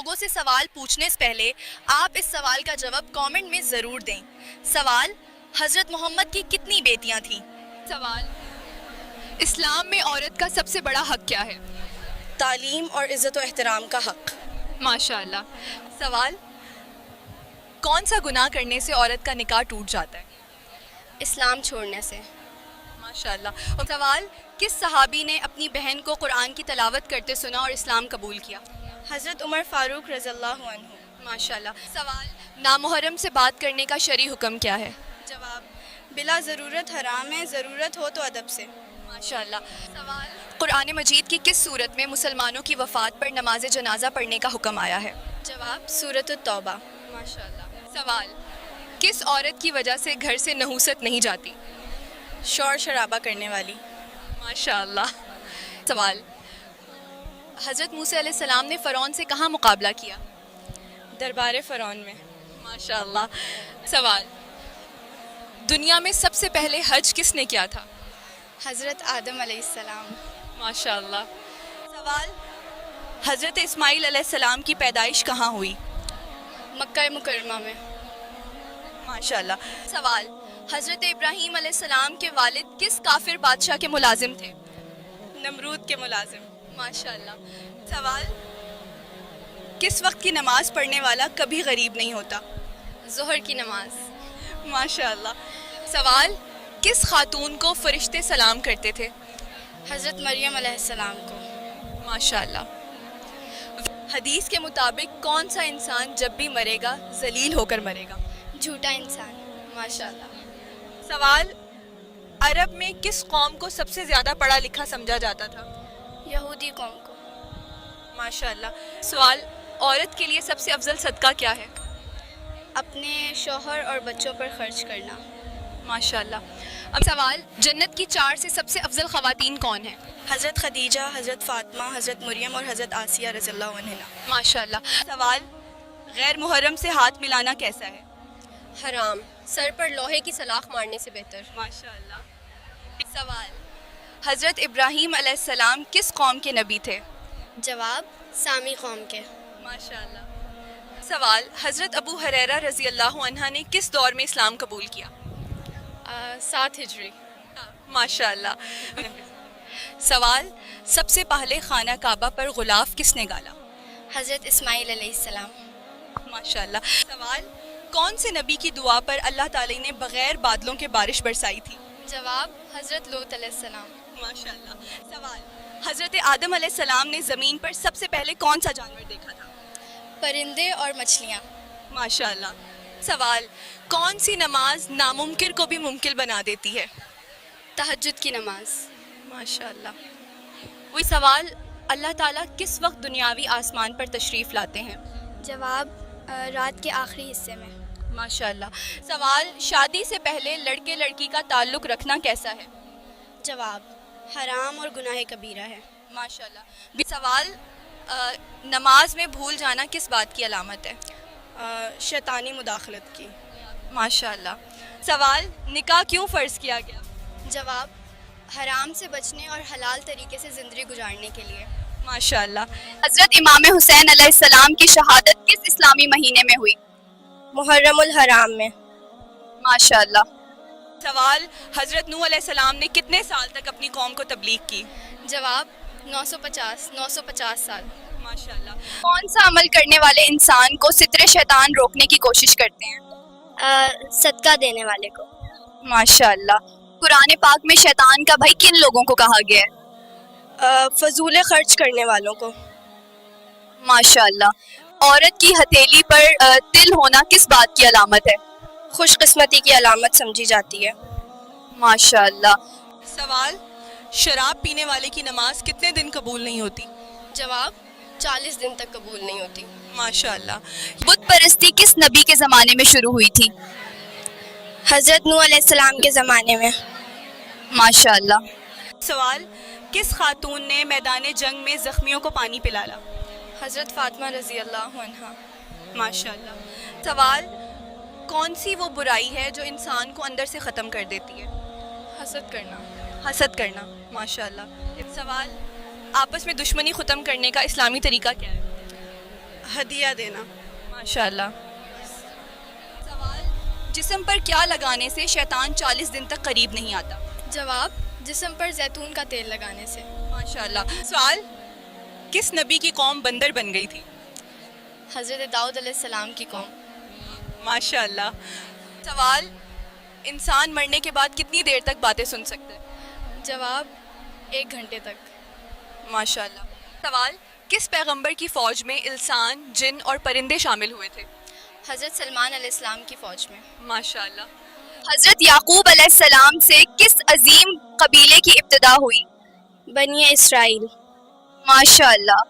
لوگوں سے سوال پوچھنے سے پہلے آپ اس سوال کا جواب کامنٹ میں ضرور دیں۔ سوال: حضرت محمد کی کتنی بیٹیاں تھیں؟ سوال: اسلام میں عورت کا سب سے بڑا حق کیا ہے؟ تعلیم اور عزت و احترام کا حق۔ ماشاء اللہ۔ سوال: کون سا گناہ کرنے سے عورت کا نکاح ٹوٹ جاتا ہے؟ اسلام چھوڑنے سے۔ ماشاء اللہ۔ اور سوال: کس صحابی نے اپنی بہن کو قرآن کی تلاوت کرتے سنا اور اسلام قبول کیا؟ حضرت عمر فاروق رضی اللہ عنہ۔ ماشاء اللہ۔ سوال: نامحرم سے بات کرنے کا شرعی حکم کیا ہے؟ جواب: بلا ضرورت حرام ہے، ضرورت ہو تو ادب سے۔ ماشاء اللہ۔ سوال: قرآن مجید کی کس صورت میں مسلمانوں کی وفات پر نماز جنازہ پڑھنے کا حکم آیا ہے؟ جواب: سورۃ التوبہ۔ ماشاء اللہ۔ سوال: کس عورت کی وجہ سے گھر سے نحوست نہیں جاتی؟ شور شرابہ کرنے والی۔ ماشاء اللہ۔ سوال: حضرت موسیٰ علیہ السلام نے فرعون سے کہاں مقابلہ کیا؟ دربار فرعون میں۔ ماشاء اللہ۔ سوال: دنیا میں سب سے پہلے حج کس نے کیا تھا؟ حضرت آدم علیہ السلام۔ ماشاء اللہ۔ سوال: حضرت اسماعیل علیہ السلام کی پیدائش کہاں ہوئی؟ مکہ مکرمہ میں۔ ماشاء اللہ۔ سوال: حضرت ابراہیم علیہ السلام کے والد کس کافر بادشاہ کے ملازم تھے؟ نمرود کے ملازم۔ ماشاء اللہ۔ سوال: کس وقت کی نماز پڑھنے والا کبھی غریب نہیں ہوتا؟ ظہر کی نماز۔ ماشاء اللہ۔ سوال: کس خاتون کو فرشتے سلام کرتے تھے؟ حضرت مریم علیہ السلام کو۔ ماشاء اللہ۔ حدیث کے مطابق کون سا انسان جب بھی مرے گا ذلیل ہو کر مرے گا؟ جھوٹا انسان۔ ماشاء اللہ۔ سوال: عرب میں کس قوم کو سب سے زیادہ پڑھا لکھا سمجھا جاتا تھا؟ یہودی قوم کو۔ ماشاء اللہ۔ سوال: عورت کے لیے سب سے افضل صدقہ کیا ہے؟ اپنے شوہر اور بچوں پر خرچ کرنا۔ ماشاء اللہ۔ اب سوال: جنت کی 4 سے سب سے افضل خواتین کون ہیں؟ حضرت خدیجہ، حضرت فاطمہ، حضرت مریم اور حضرت آسیہ رضی اللہ عنہ۔ ماشاء اللہ۔ سوال: غیر محرم سے ہاتھ ملانا کیسا ہے؟ حرام، سر پر لوہے کی سلاخ مارنے سے بہتر۔ ماشاء اللہ۔ سوال: حضرت ابراہیم علیہ السلام کس قوم کے نبی تھے؟ جواب: سامی قوم کے۔ ماشاء اللہ۔ سوال: حضرت ابو ہریرہ رضی اللہ عنہ نے کس دور میں اسلام قبول کیا؟ 7 ہجری۔ ماشاء اللہ۔ سوال: سب سے پہلے خانہ کعبہ پر غلاف کس نے ڈالا؟ حضرت اسماعیل علیہ السلام۔ ماشاء اللہ۔ سوال: کون سے نبی کی دعا پر اللہ تعالی نے بغیر بادلوں کے بارش برسائی تھی؟ جواب: حضرت لوط علیہ السلام۔ ماشاء اللہ۔ سوال: حضرت آدم علیہ السلام نے زمین پر سب سے پہلے کون سا جانور دیکھا تھا؟ پرندے اور مچھلیاں۔ ماشاء اللہ۔ سوال: کون سی نماز ناممکن کو بھی ممکن بنا دیتی ہے؟ تہجد کی نماز۔ ماشاء اللہ۔ وہی سوال: اللہ تعالیٰ کس وقت دنیاوی آسمان پر تشریف لاتے ہیں؟ جواب: رات کے آخری حصے میں۔ ماشاء اللہ۔ سوال: شادی سے پہلے لڑکے لڑکی کا تعلق رکھنا کیسا ہے؟ جواب: حرام اور گناہ کبیرہ ہے۔ ماشاء اللہ۔ سوال: نماز میں بھول جانا کس بات کی علامت ہے؟ شیطانی مداخلت کی۔ ماشاء اللہ۔ سوال: نکاح کیوں فرض کیا گیا؟ جواب: حرام سے بچنے اور حلال طریقے سے زندگی گزارنے کے لیے۔ ماشاء اللہ۔ حضرت امام حسین علیہ السلام کی شہادت کس اسلامی مہینے میں ہوئی؟ محرم الحرام میں۔ ماشاء اللہ۔ سوال: حضرت نوح علیہ السلام نے کتنے سال تک اپنی قوم کو تبلیغ کی؟ جواب: 950 سال۔ ماشاء اللہ۔ کون سا عمل کرنے والے انسان کو ستر شیطان روکنے کی کوشش کرتے ہیں؟ صدقہ دینے والے کو۔ ماشاء اللہ۔ قرآن پاک میں شیطان کا بھائی کن لوگوں کو کہا گیا ہے؟ فضول خرچ کرنے والوں کو۔ ماشاء اللہ۔ عورت کی ہتھیلی پر تل ہونا کس بات کی علامت ہے؟ خوش قسمتی کی علامت سمجھی جاتی ہے۔ ماشاء اللہ۔ سوال: شراب پینے والے کی نماز کتنے دن قبول نہیں ہوتی؟ جواب: 40 دن تک قبول نہیں ہوتی۔ ماشاء اللہ۔ بت پرستی کس نبی کے زمانے میں شروع ہوئی تھی؟ حضرت نوح علیہ السلام کے زمانے میں۔ ماشاء اللہ۔ سوال: کس خاتون نے میدان جنگ میں زخمیوں کو پانی پلایا؟ حضرت فاطمہ رضی اللہ عنہ۔ ماشاء اللہ۔ سوال: کون سی وہ برائی ہے جو انسان کو اندر سے ختم کر دیتی ہے؟ حسد کرنا۔ حسد کرنا۔ ماشاء اللہ۔ سوال: آپس میں دشمنی ختم کرنے کا اسلامی طریقہ کیا ہے؟ ہدیہ دینا. ماشاءاللہ. سوال: جسم پر کیا لگانے سے شیطان 40 دن تک قریب نہیں آتا؟ جواب: جسم پر زیتون کا تیل لگانے سے. ماشاءاللہ. سوال: کس نبی کی قوم بندر بن گئی تھی؟ حضرت داؤد علیہ السلام کی قوم. ماشاءاللہ. سوال: انسان مرنے کے بعد کتنی دیر تک باتیں سن سکتا ہے؟ جواب: 1 گھنٹے تک. ماشاءاللہ. سوال: کس پیغمبر کی فوج میں انسان، جن اور پرندے شامل ہوئے تھے؟ حضرت سلمان علیہ السلام کی فوج میں. ماشاءاللہ. حضرت یعقوب علیہ السلام سے کس عظیم قبیلے کی ابتدا ہوئی؟ بنی اسرائیل. ماشاءاللہ.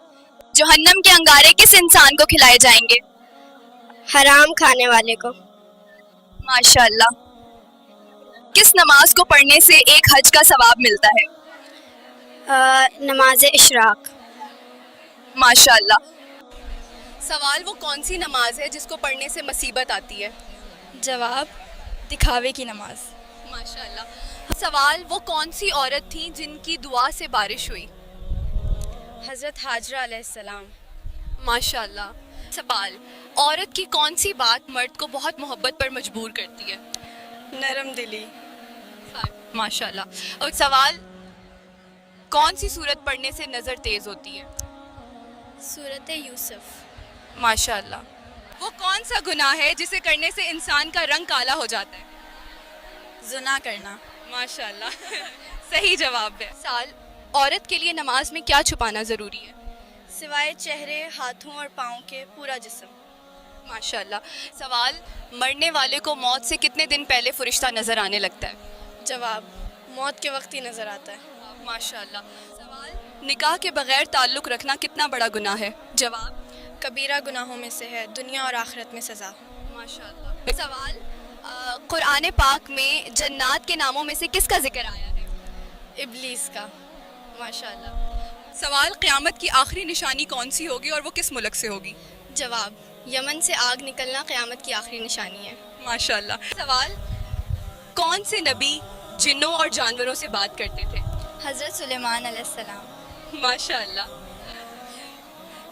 جہنم کے انگارے کس انسان کو کھلائے جائیں گے؟ حرام کھانے والے کو. ماشاءاللہ. کس نماز کو پڑھنے سے ایک حج کا ثواب ملتا ہے؟ نماز اشراق. ماشاءاللہ. سوال: وہ کون سی نماز ہے جس کو پڑھنے سے مصیبت آتی ہے؟ جواب: دکھاوے کی نماز. ماشاءاللہ. سوال: وہ کون سی عورت تھیں جن کی دعا سے بارش ہوئی؟ حضرت ہاجرہ علیہ السلام. ماشاءاللہ. سوال: عورت کی کون سی بات مرد کو بہت محبت پر مجبور کرتی ہے؟ نرم دلی. ماشاءاللہ. اور سوال: کون سی سورت پڑھنے سے نظر تیز ہوتی ہے؟ سورت یوسف. ماشاءاللہ. وہ کون سا گناہ ہے جسے کرنے سے انسان کا رنگ کالا ہو جاتا ہے؟ زنا کرنا. ماشاءاللہ. صحیح جواب ہے. سال: عورت کے لیے نماز میں کیا چھپانا ضروری ہے؟ سوائے چہرے، ہاتھوں اور پاؤں کے پورا جسم. ماشاءاللہ. سوال: مرنے والے کو موت سے کتنے دن پہلے فرشتہ نظر آنے لگتا ہے؟ جواب: موت کے وقت ہی نظر آتا ہے. ماشاءاللہ. سوال: نکاح کے بغیر تعلق رکھنا کتنا بڑا گناہ ہے؟ جواب: کبیرہ گناہوں میں سے ہے، دنیا اور آخرت میں سزا. ماشاءاللہ. سوال: قرآن پاک میں جنات کے ناموں میں سے کس کا ذکر آیا ہے؟ ابلیس کا. ماشاءاللہ. سوال: قیامت کی آخری نشانی کون سی ہوگی اور وہ کس ملک سے ہوگی؟ جواب: یمن سے آگ نکلنا قیامت کی آخری نشانی ہے. ماشاءاللہ. سوال: کون سے نبی جنوں اور جانوروں سے بات کرتے تھے؟ حضرت سلیمان علیہ السلام. ماشاءاللہ.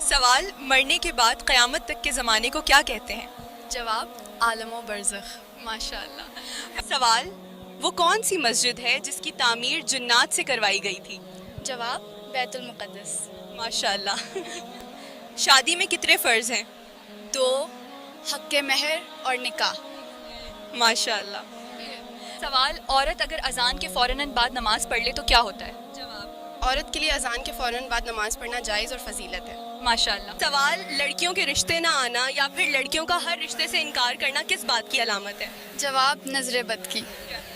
سوال: مرنے کے بعد قیامت تک کے زمانے کو کیا کہتے ہیں؟ جواب: عالم و برزخ. ماشاءاللہ. سوال: وہ کون سی مسجد ہے جس کی تعمیر جنات سے کروائی گئی تھی؟ جواب: بیت المقدس. ماشاءاللہ. شادی میں کتنے فرض ہیں؟ 2. حق مہر اور نکاح. ماشاءاللہ. سوال: عورت اگر اذان کے فوراً بعد نماز پڑھ لے تو کیا ہوتا ہے؟ جواب: عورت کے لیے اذان کے فوراً بعد نماز پڑھنا جائز اور فضیلت ہے. ماشاءاللہ. سوال: لڑکیوں کے رشتے نہ آنا یا پھر لڑکیوں کا ہر رشتے سے انکار کرنا کس بات کی علامت ہے؟ جواب: نظر بد کی.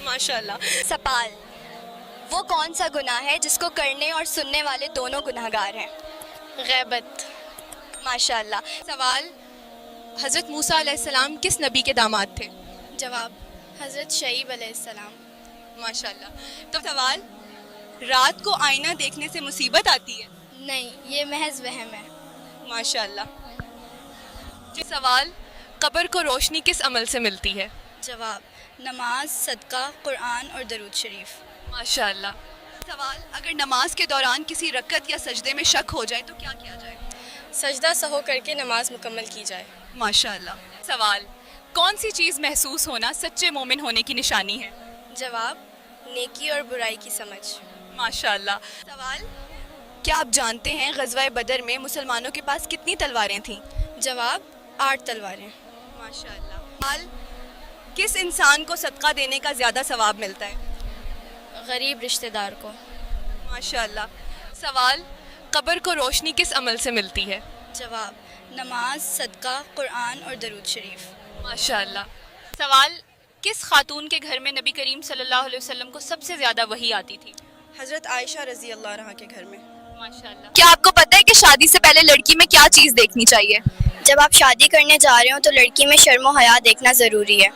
ماشاءاللہ. سوال: وہ کون سا گناہ ہے جس کو کرنے اور سننے والے دونوں گناہگار ہیں؟ غیبت. ماشاءاللہ. سوال: حضرت موسیٰ علیہ السلام کس نبی کے داماد تھے؟ جواب: حضرت شعیب علیہ السلام. ماشاءاللہ. تو سوال: رات کو آئینہ دیکھنے سے مصیبت آتی ہے؟ نہیں، یہ محض وہم ہے. ماشاءاللہ. سوال: قبر کو روشنی کس عمل سے ملتی ہے؟ جواب: نماز، صدقہ، قرآن اور درود شریف. ماشاءاللہ. سوال: اگر نماز کے دوران کسی رکعت یا سجدے میں شک ہو جائے تو کیا کیا جائے؟ سجدہ سہو کر کے نماز مکمل کی جائے. ماشاءاللہ. سوال: کون سی چیز محسوس ہونا سچے مومن ہونے کی نشانی ہے؟ جواب: نیکی اور برائی کی سمجھ. ماشاءاللہ. سوال: کیا آپ جانتے ہیں غزوہ بدر میں مسلمانوں کے پاس کتنی تلواریں تھیں؟ جواب: 8 تلواریں. ماشاءاللہ. سوال: کس انسان کو صدقہ دینے کا زیادہ ثواب ملتا ہے؟ غریب رشتہ دار کو. ماشاءاللہ. سوال: قبر کو روشنی کس عمل سے ملتی ہے؟ جواب: نماز، صدقہ، قرآن اور درود شریف. ماشاءاللہ. سوال: کس خاتون کے گھر میں نبی کریم صلی اللہ علیہ وسلم کو سب سے زیادہ وحی آتی تھی؟ حضرت عائشہ رضی اللہ عنہا کے گھر میں. ماشاءاللہ. کیا آپ کو پتہ ہے کہ شادی سے پہلے لڑکی میں کیا چیز دیکھنی چاہیے؟ جب آپ شادی کرنے جا رہے ہوں تو لڑکی میں شرم و حیا دیکھنا ضروری ہے.